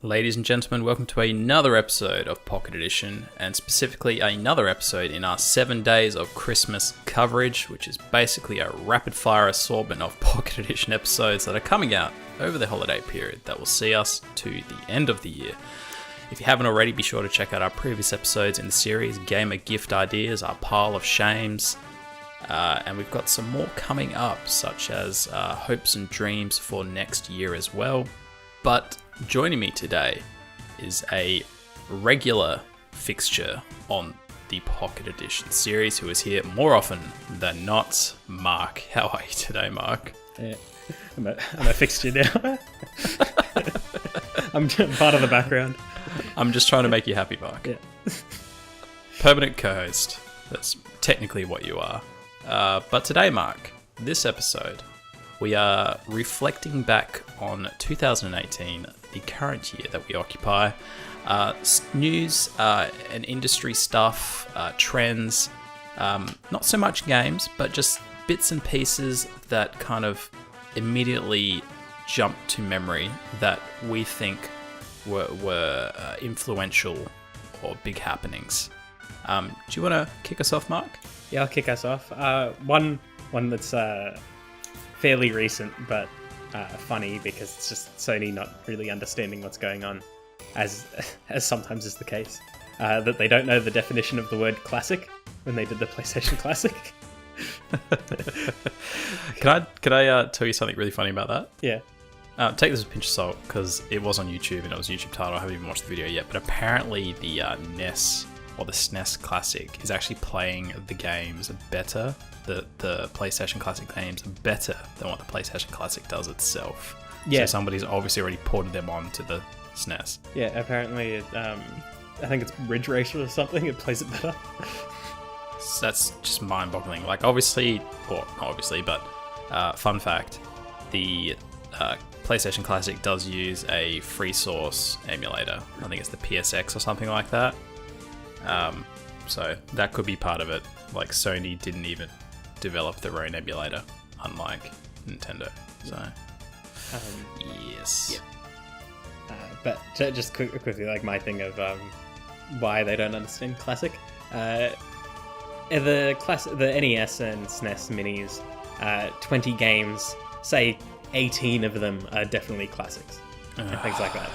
Ladies and gentlemen, welcome to another episode of Pocket Edition, and specifically another episode in our 7 days of Christmas coverage, which is basically a rapid-fire assortment of Pocket Edition episodes that are coming out over the holiday period that will see us to the end of the year. If you haven't already, be sure to check out our previous episodes in the series, Gamer Gift Ideas, our Pile of Shames, and we've got some more coming up, such as hopes and dreams for next year as well. But joining me today is a regular fixture on the Pocket Edition series who is here more often than not, Mark. How are you today, Mark? Yeah, I'm a fixture now. I'm part of the background. I'm just trying to make you happy, Mark. Yeah. Permanent co-host. That's technically what you are. But today, Mark, this episode, we are reflecting back on 2018, the current year that we occupy. News and industry stuff, trends, not so much games, but just bits and pieces that kind of immediately jump to memory that we think were influential or big happenings. Do you want to kick us off, Mark? Yeah, I'll kick us off. One that's fairly recent, but funny because it's just Sony not really understanding what's going on, as sometimes is the case. That they don't know the definition of the word classic when they did the PlayStation Classic. Can I tell you something really funny about that? Yeah. Take this with a pinch of salt because it was on YouTube and it was a YouTube title. I haven't even watched the video yet, but apparently the NES or the SNES Classic is actually playing the games better. The PlayStation Classic games better than what the PlayStation Classic does itself. Yeah. So somebody's obviously already ported them onto the SNES. Yeah, apparently I think it's Ridge Racer or something. It plays it better. So that's just mind-boggling. Like, obviously, or not obviously, but fun fact, the PlayStation Classic does use a free source emulator. I think it's the PSX or something like that. So that could be part of it. Like, Sony didn't even develop their own emulator, unlike Nintendo. So, yes. Yeah. But just quickly, like my thing of why they don't understand Classic. The NES and SNES minis, 20 games, say 18 of them are definitely classics. And things like that.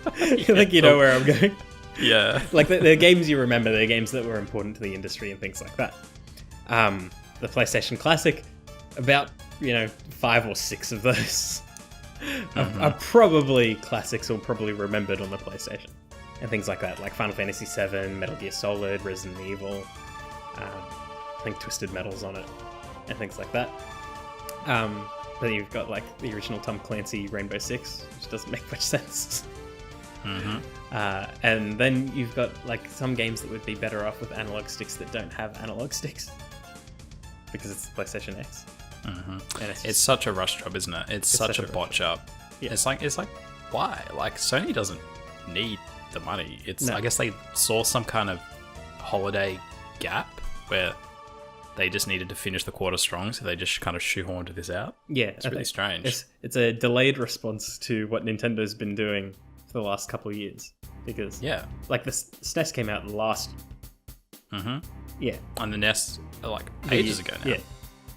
I think you know where I'm going. Yeah. Like the games you remember, the games that were important to the industry and things like that. The PlayStation Classic, about 5 or 6 of those are probably classics or probably remembered on the PlayStation. And things like that, like Final Fantasy VII, Metal Gear Solid, Resident Evil, I think Twisted Metal's on it, and things like that. Then you've got like the original Tom Clancy Rainbow Six, which doesn't make much sense. And then you've got like some games that would be better off with analog sticks that don't have analog sticks because it's the PlayStation X. And it's such a rush job, isn't it? It's such a botch up. Yeah. It's like why? Like, Sony doesn't need the money. No. I guess they saw some kind of holiday gap where they just needed to finish the quarter strong, so they just kind of shoehorned this out. Yeah, it's really strange. It's a delayed response to what Nintendo's been doing for the last couple of years, because like the SNES came out last. Yeah, on the NES like ages ago now. Yeah,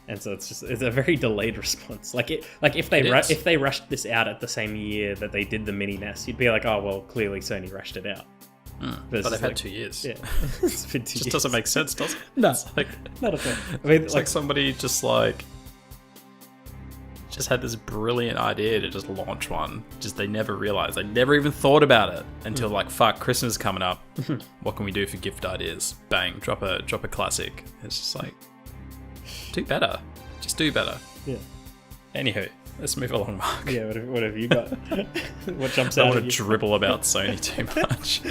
and so it's a very delayed response. Like if they rushed this out at the same year that they did the mini NES, you'd be like, oh well, clearly Sony rushed it out. But they've had 2 years. Yeah, it's been 2 years. Just doesn't make sense, does it? No, it's like, not at all. I mean, it's like somebody just had this brilliant idea to just launch one. Just they never realized. They never even thought about it until like, fuck, Christmas is coming up. What can we do for gift ideas? Bang, drop a classic. It's just like, do better. Just do better. Yeah. Anywho, let's move along, Mark. Yeah, what have you got? What jumps out? I don't want to dribble about Sony too much.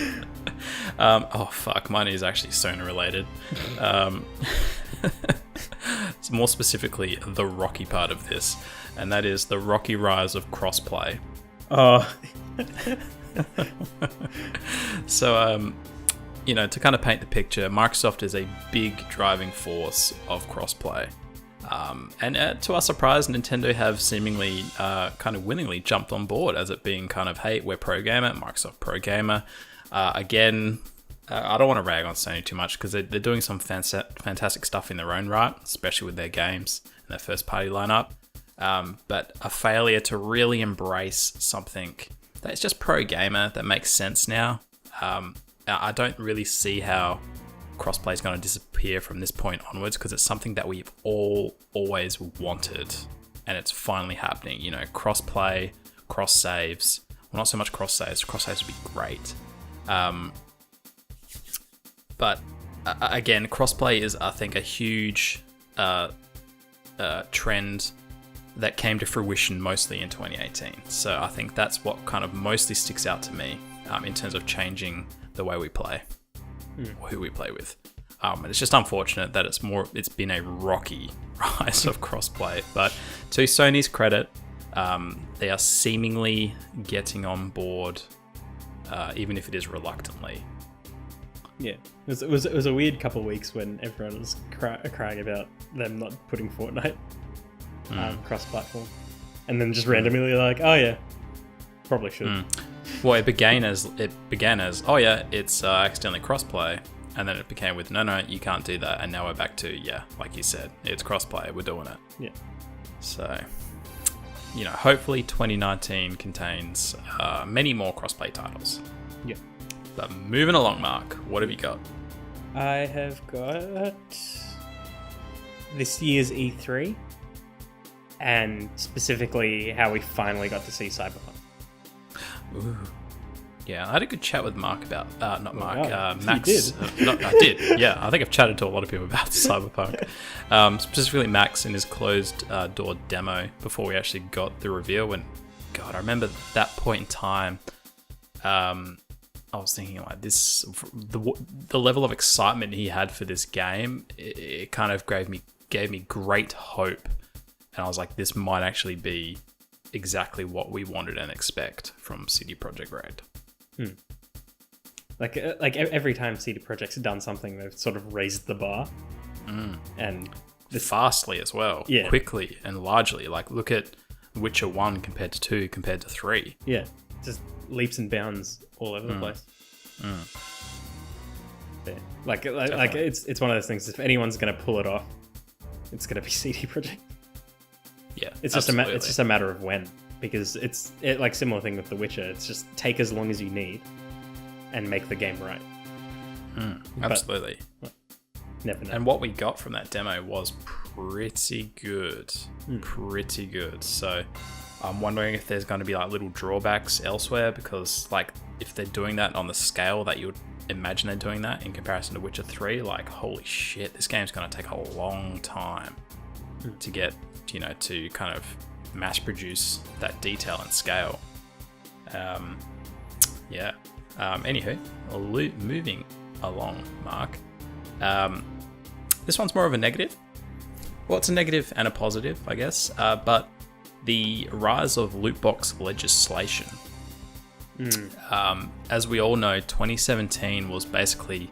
Oh fuck, mine is actually Sony related. It's more specifically the rocky part of this, and that is the rocky rise of crossplay. Oh. So, to kind of paint the picture, Microsoft is a big driving force of crossplay. And to our surprise, Nintendo have seemingly kind of willingly jumped on board as it being kind of, hey, we're pro gamer, Microsoft pro gamer. Again, I don't want to rag on Sony too much because they're doing some fantastic stuff in their own right, especially with their games and their first party lineup. But a failure to really embrace something that's just pro gamer that makes sense now. I don't really see how crossplay is going to disappear from this point onwards because it's something that we've all always wanted, and it's finally happening. You know, crossplay, cross saves. Well, not so much cross saves. Cross saves would be great. But again, crossplay is, I think, a huge trend that came to fruition mostly in 2018. So I think that's what kind of mostly sticks out to me in terms of changing the way we play or who we play with. And it's just unfortunate that it's been a rocky rise of crossplay. But to Sony's credit, they are seemingly getting on board, even if it is reluctantly. Yeah, it was a weird couple of weeks when everyone was crying about them not putting Fortnite cross-platform, and then just randomly like, oh yeah, probably should. Well, it began as oh yeah, it's accidentally crossplay, and then it became with no, you can't do that, and now we're back to like you said, it's crossplay, we're doing it. Yeah. So, you know, hopefully 2019 contains many more crossplay titles. Yeah. But moving along, Mark, what have you got? I have got this year's E3, and specifically how we finally got to see Cyberpunk. Ooh. Yeah, I had a good chat with Mark about... Max. You did? I did, yeah. I think I've chatted to a lot of people about Cyberpunk. Specifically Max in his closed door demo before we actually got the reveal. And, God, I remember that point in time... I was thinking like this, the level of excitement he had for this game, it kind of gave me great hope, and I was like, this might actually be exactly what we wanted and expect from CD Projekt Red. Like every time CD Projekt's done something, they've sort of raised the bar, and fastly as well, quickly and largely. Like look at Witcher 1 compared to 2 compared to 3. Yeah, just leaps and bounds all over the place. Yeah. Like it's one of those things. If anyone's going to pull it off, it's going to be CD Projekt. Yeah, it's just a matter of when, because it's like similar thing with The Witcher. It's just take as long as you need and make the game right. Absolutely. But, never know. And what we got from that demo was pretty good. Pretty good. So I'm wondering if there's going to be like little drawbacks elsewhere, because like if they're doing that on the scale that you would imagine they're doing that in comparison to Witcher 3, like holy shit, this game's going to take a long time to get, to kind of mass produce that detail and scale. Anywho, moving along, Mark. This one's more of a negative. Well, it's a negative and a positive, I guess. But the rise of loot box legislation. As we all know, 2017 was basically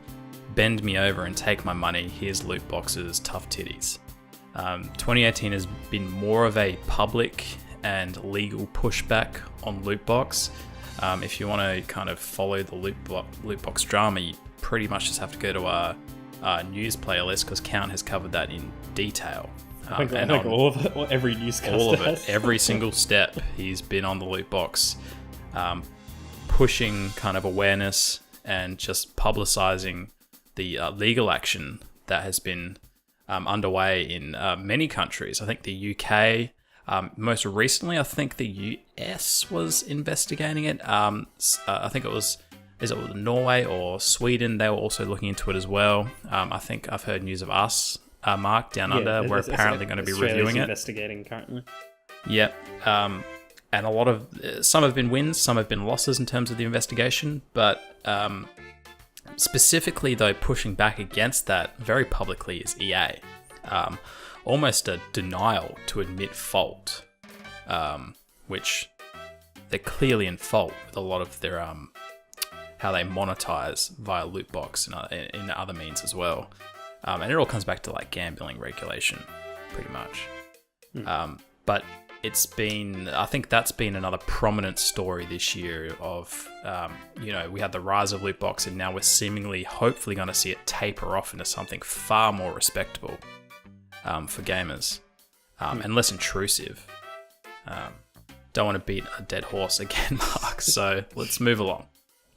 bend me over and take my money. Here's loot boxes, tough titties. 2018 has been more of a public and legal pushback on loot box. If you want to kind of follow the loot box drama, you pretty much just have to go to our news playlist, because Count has covered that in detail. I think all of it, or every newscaster all of it, every single step, he's been on the loot box, pushing kind of awareness and just publicizing the legal action that has been underway in many countries. I think the UK, most recently, I think the US was investigating it. I think it was, is it Norway or Sweden? They were also looking into it as well. I think I've heard news of us, Mark, down under, we're apparently going to be reviewing it. Investigating currently. Yep. And a lot of, some have been wins, some have been losses in terms of the investigation, but specifically though, pushing back against that very publicly is EA. Almost a denial to admit fault, which they're clearly in fault with a lot of their how they monetize via loot box and in other means as well. And it all comes back to like gambling regulation. pretty much. But I think that's been another prominent story this year of, we had the rise of loot box, and now we're seemingly, hopefully going to see it taper off into something far more respectable for gamers and less intrusive. Don't want to beat a dead horse again, Mark, so let's move along.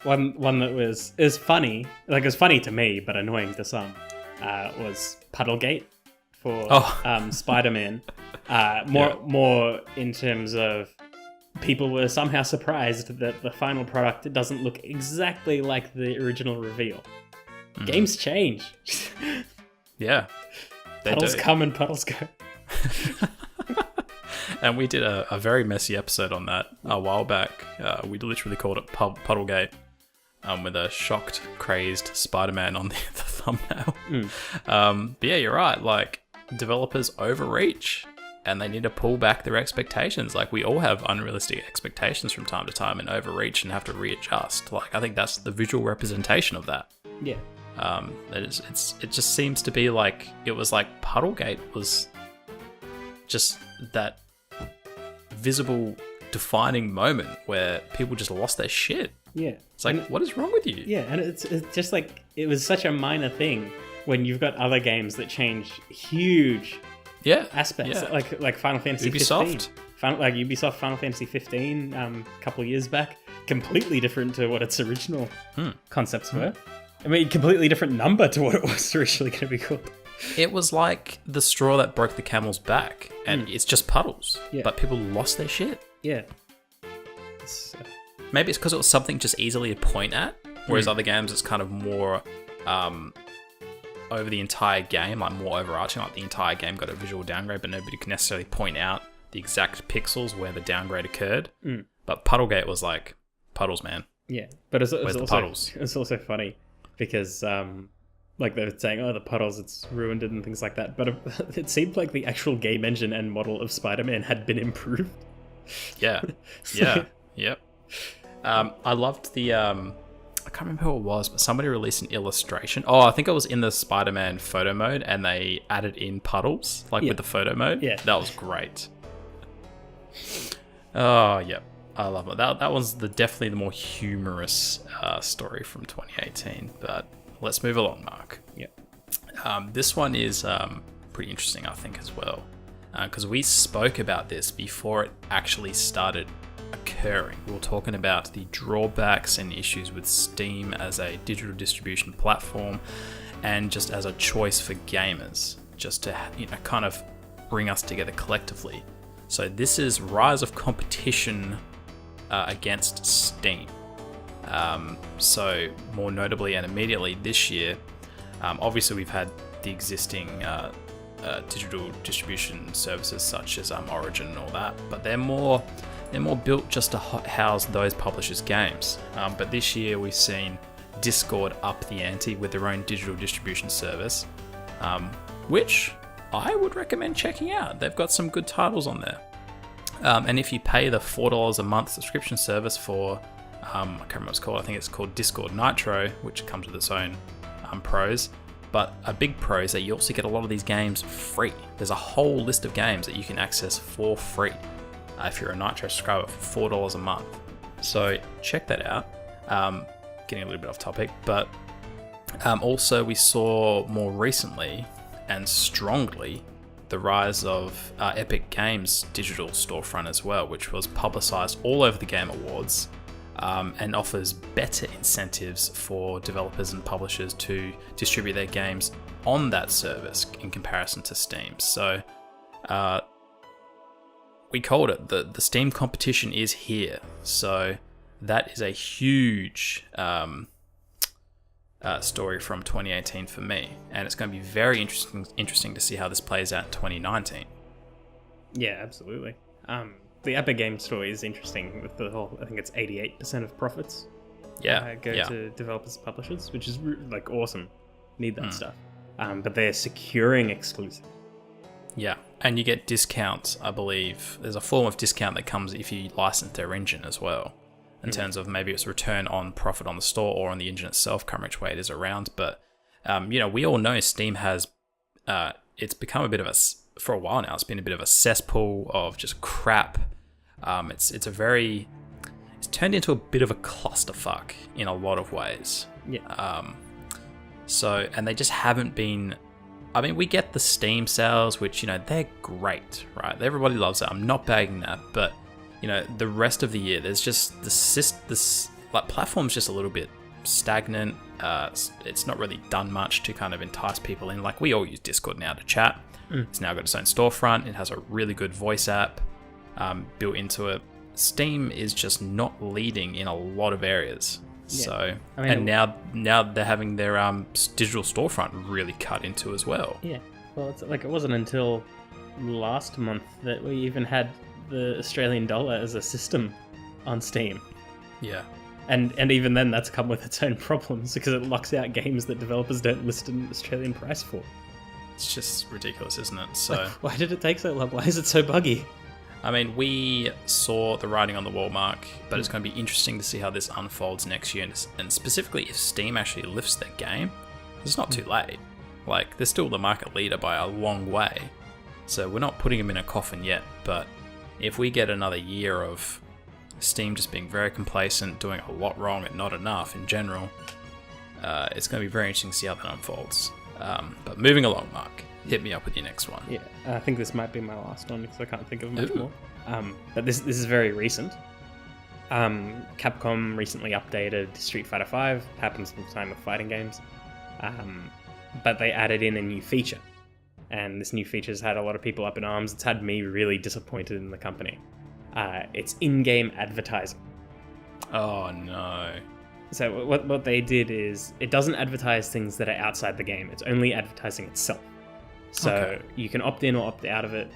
One that is funny, like it was funny to me, but annoying to some, was Puddlegate for Spider-Man. More in terms of people were somehow surprised that the final product doesn't look exactly like the original reveal. Games change. Yeah. Puddles come and puddles go. And we did a very messy episode on that a while back. We literally called it Puddlegate, with a shocked, crazed Spider-Man on the thumbnail. But yeah, you're right. Like, developers overreach, and they need to pull back their expectations. Like, we all have unrealistic expectations from time to time and overreach and have to readjust. Like, I think that's the visual representation of that. Yeah. It just seems to be like, it was like Puddlegate was just that visible defining moment where people just lost their shit. Yeah. It's like, what is wrong with you? Yeah, and it's just like, it was such a minor thing when you've got other games that change huge aspects, like Final Fantasy Ubisoft. 15. Ubisoft Final Fantasy 15 a couple of years back, completely different to what its original concepts were. I mean, completely different number to what it was originally going to be called. It was like the straw that broke the camel's back, and it's just puddles. Yeah. But people lost their shit. Yeah. Maybe it's because it was something just easily to point at, whereas other games it's kind of more over the entire game, like more overarching, like the entire game got a visual downgrade, but nobody can necessarily point out the exact pixels where the downgrade occurred. But Puddlegate was like, puddles, man. Yeah, but it's the puddles? It's also funny because like they were saying, the puddles, it's ruined it and things like that. But it seemed like the actual game engine and model of Spider-Man had been improved. Yeah. Yep. I loved the, I can't remember who it was, but somebody released an illustration. Oh, I think it was in the Spider-Man photo mode, and they added in puddles, with the photo mode. Yeah. That was great. Oh, yep. I love it. That was definitely the more humorous story from 2018. But let's move along, Mark. Yeah. This one is pretty interesting, I think, as well, because we spoke about this before it actually started occurring. We were talking about the drawbacks and issues with Steam as a digital distribution platform, and just as a choice for gamers, just to kind of bring us together collectively. So this is rise of competition against Steam. So more notably and immediately this year, obviously we've had the existing digital distribution services such as Origin and all that, but they're more built just to house those publishers' games. But this year we've seen Discord up the ante with their own digital distribution service, which I would recommend checking out. They've got some good titles on there. And if you pay the $4 a month subscription service for, I can't remember what it's called, I think it's called Discord Nitro, which comes with its own pros. But a big pro is that you also get a lot of these games free. There's a whole list of games that you can access for free if you're a Nitro subscriber for $4 a month. So check that out. Getting a little bit off topic, but also we saw more recently and strongly the rise of Epic Games' digital storefront as well, which was publicized all over the Game Awards, and offers better incentives for developers and publishers to distribute their games on that service in comparison to Steam. So we called it, the Steam competition is here. So that is a huge story from 2018 for me, and it's going to be very interesting to see how this plays out in 2019. Yeah, absolutely. The Epic Games story is interesting with the whole, I think it's 88% of profits go to developers and publishers, which is like awesome. Need that stuff. But they're securing exclusive. Yeah, and you get discounts, I believe. There's a form of discount that comes if you license their engine as well, in terms of maybe it's return on profit on the store or on the engine itself, come which way it is around. But, we all know Steam has, it's become a bit of for a while now, it's been a bit of a cesspool of just crap. It's turned into a bit of a clusterfuck in a lot of ways. Yeah. And they just haven't been. I mean, we get the Steam sales, which, they're great, right? Everybody loves it. I'm not bagging that, but the rest of the year, there's just this platform's just a little bit stagnant. It's not really done much to kind of entice people in. Like, we all use Discord now to chat. It's now got its own storefront. It has a really good voice app built into it. Steam is just not leading in a lot of areas. Yeah. So, I mean, and now they're having their digital storefront really cut into as well. Yeah. Well, it's like it wasn't until last month that we even had the Australian dollar as a system on Steam. Yeah. And even then, that's come with its own problems because it locks out games that developers don't list an Australian price for. It's just ridiculous, isn't it? So, like, why did it take so long? Why is it so buggy? I mean, we saw the writing on the wall, Mark, but it's going to be interesting to see how this unfolds next year, and specifically if Steam actually lifts their game. It's not too late. Like, they're still the market leader by a long way, so we're not putting them in a coffin yet, but if we get another year of Steam just being very complacent, doing a lot wrong and not enough in general, it's going to be very interesting to see how that unfolds. But moving along, Mark. Hit me up with your next one. Yeah, I think this might be my last one because I can't think of much more. But this is very recent. Capcom recently updated Street Fighter V. It happens all the time with fighting games. But they added in a new feature. And this new feature's had a lot of people up in arms. It's had me really disappointed in the company. It's in-game advertising. Oh, no. So what they did is, it doesn't advertise things that are outside the game. It's only advertising itself. So you can opt in or opt out of it,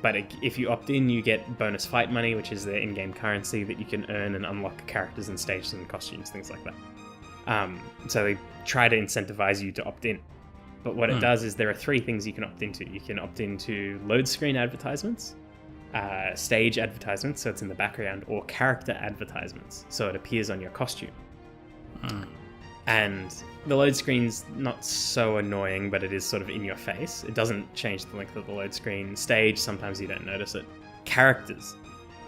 but if you opt in, you get bonus fight money, which is their in-game currency that you can earn and unlock characters and stages and costumes, things like that. So they try to incentivize you to opt in. But what it does is there are 3 things you can opt into. You can opt into load screen advertisements, stage advertisements, so it's in the background, or character advertisements, so it appears on your costume. And the load screen's not so annoying, but it is sort of in your face. It doesn't change the length of the load screen. Stage, sometimes you don't notice it. Characters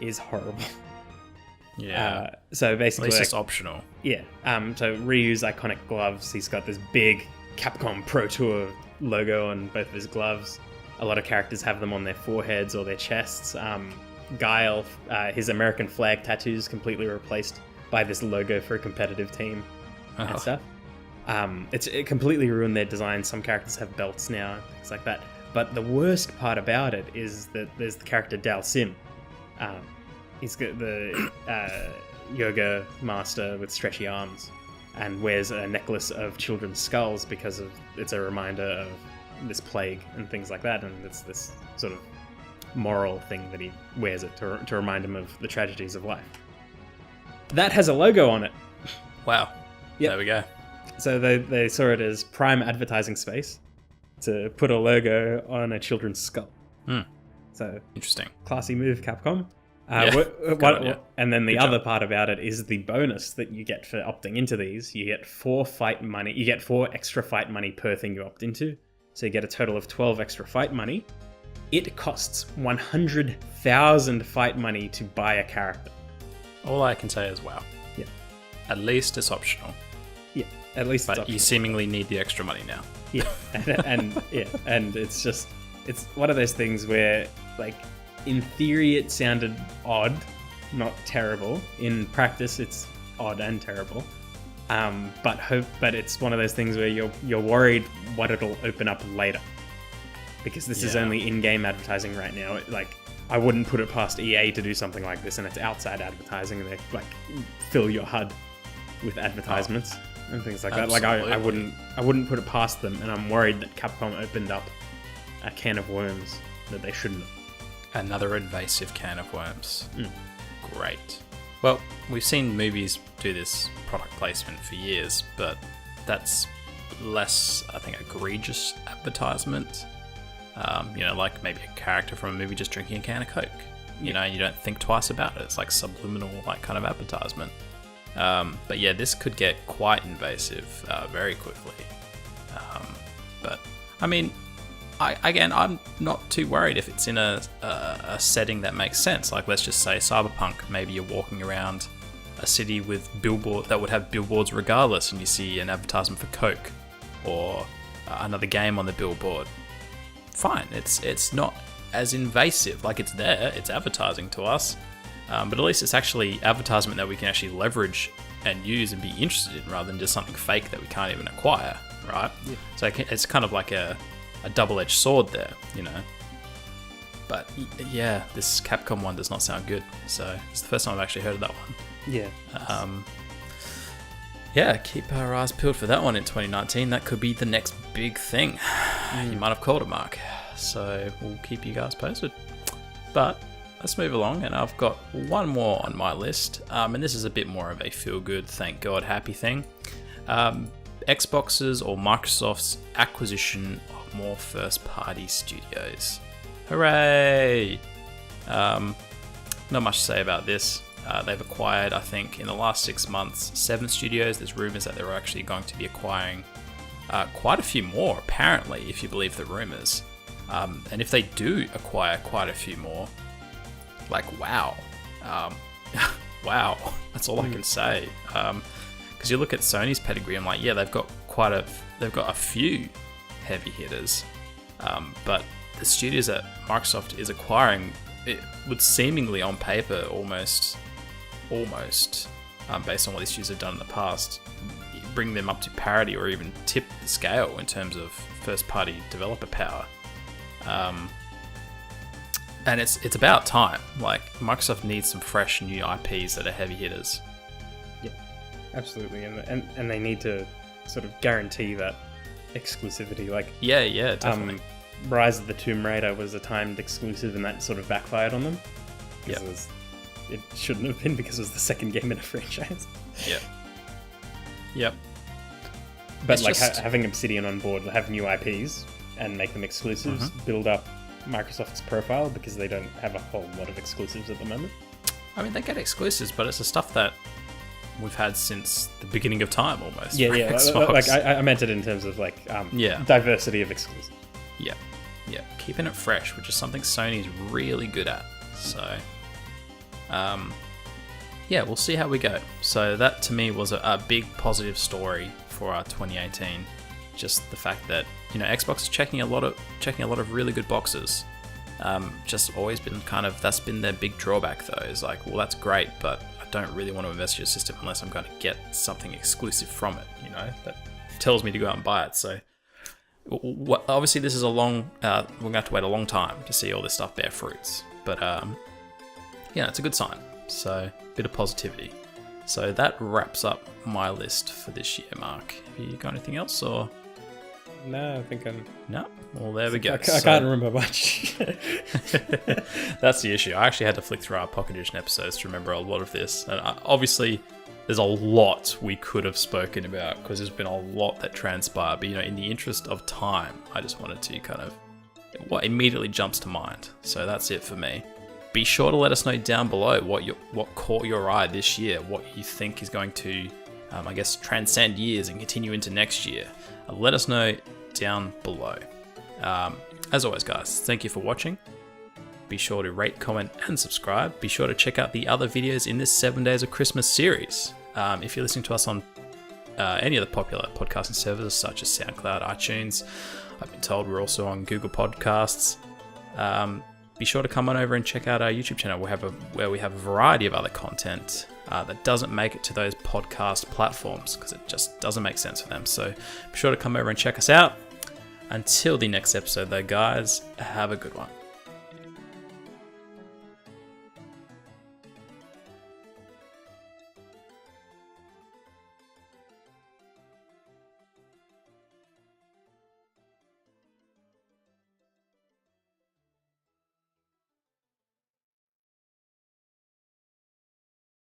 is horrible. Yeah. So basically, at least it's optional. Yeah. So Ryu's iconic gloves. He's got this big Capcom Pro Tour logo on both of his gloves. A lot of characters have them on their foreheads or their chests. Guile, his American flag tattoos completely replaced by this logo for a competitive team. And stuff. It completely ruined their design. Some characters have belts now, things like that. But the worst part about it is that there's the character Dal Sim. He's got the yoga master with stretchy arms and wears a necklace of children's skulls because it's a reminder of this plague and things like that. And it's this sort of moral thing that he wears it to remind him of the tragedies of life. That has a logo on it. Wow. Yep. There we go. So they saw it as prime advertising space to put a logo on a children's skull. So interesting. Classy move, Capcom. And then the other part about it is the bonus that you get for opting into these. You get 4 fight money. You get 4 extra fight money per thing you opt into. So you get a total of 12 extra fight money. It costs 100,000 fight money to buy a character. All I can say is wow. Yeah. At least it's optional. Yeah, at least but it's optional. You seemingly need the extra money now. Yeah, and it's just, it's one of those things where, like, in theory it sounded odd, not terrible. In practice, it's odd and terrible. But it's one of those things where you're worried what it'll open up later, because this is only in-game advertising right now. I wouldn't put it past EA to do something like this, and it's outside advertising, and they fill your HUD with advertisements and things like that. I wouldn't put it past them, and I'm worried that Capcom opened up a can of worms that they shouldn't have. Another invasive can of worms. Great. Well, we've seen movies do this product placement for years, but that's less, I think, egregious advertisement. Like maybe a character from a movie just drinking a can of Coke. You don't think twice about it. It's like subliminal, kind of advertisement. But yeah, this could get quite invasive very quickly. But I mean, I'm not too worried if it's in a setting that makes sense. Like, let's just say Cyberpunk. Maybe you're walking around a city with billboard that would have billboards regardless, and you see an advertisement for Coke or another game on the billboard. Fine, it's not as invasive. Like, it's there, it's advertising to us, but at least it's actually advertisement that we can actually leverage and use and be interested in, rather than just something fake that we can't even acquire, right? Yeah. So it's kind of like a double-edged sword there, you know. But yeah, this Capcom one does not sound good. So it's the first time I've actually heard of that one. Yeah. Yeah, keep our eyes peeled for that one in 2019. That could be the next big thing. You might have called it, Mark. So we'll keep you guys posted. But let's move along, and I've got one more on my list. And this is a bit more of a feel-good, thank God, happy thing. Xbox's or Microsoft's acquisition of more first-party studios. Hooray! Not much to say about this. They've acquired, I think, in the last 6 months, 7 studios. There's rumours that they're actually going to be acquiring quite a few more, apparently, if you believe the rumours. And if they do acquire quite a few more, like, wow. Wow, that's all I can say. Because you look at Sony's pedigree, I'm like, yeah, they've got a few heavy hitters. But the studios that Microsoft is acquiring, it would seemingly on paper almost based on what these studios have done in the past, bring them up to parity or even tip the scale in terms of first party developer power. And it's about time. Like, Microsoft needs some fresh new IPs that are heavy hitters. Yeah, absolutely. And they need to sort of guarantee that exclusivity. Like, yeah, definitely. Rise of the Tomb Raider was a timed exclusive, and that sort of backfired on them. Yeah. It shouldn't have been, because it was the second game in a franchise. Yep. But it's like having Obsidian on board, have new IPs and make them exclusives, build up Microsoft's profile, because they don't have a whole lot of exclusives at the moment. I mean, they get exclusives, but it's the stuff that we've had since the beginning of time, almost. Yeah. Like I meant it in terms of like diversity of exclusives. Yeah, keeping it fresh, which is something Sony's really good at. So, yeah, we'll see how we go. So that to me was a big positive story for our 2018. Just the fact that, you know, Xbox is checking a lot of really good boxes. Just always been that's been their big drawback though. Is like, well, that's great, but I don't really want to invest in your system unless I'm going to get something exclusive from it. You know, that tells me to go out and buy it. So. Obviously, this is we're going to have to wait a long time to see all this stuff bear fruits. But, yeah, it's a good sign. So, a bit of positivity. So, that wraps up my list for this year, Mark. Have you got anything else, or...? No, I think I'm... No? Well, there we go. I can't remember much. That's the issue. I actually had to flick through our Pocket Edition episodes to remember a lot of this. And obviously... there's a lot we could have spoken about, because there's been a lot that transpired. But, you know, in the interest of time, I just wanted to kind of what immediately jumps to mind. So that's it for me. Be sure to let us know down below what caught your eye this year, what you think is going to, I guess, transcend years and continue into next year. Let us know down below. As always, guys, thank you for watching. Be sure to rate, comment, and subscribe. Be sure to check out the other videos in this 7 Days of Christmas series. If you're listening to us on any of the popular podcasting services such as SoundCloud, iTunes, I've been told we're also on Google Podcasts. Be sure to come on over and check out our YouTube channel where we have a variety of other content that doesn't make it to those podcast platforms because it just doesn't make sense for them. So be sure to come over and check us out. Until the next episode though, guys, have a good one.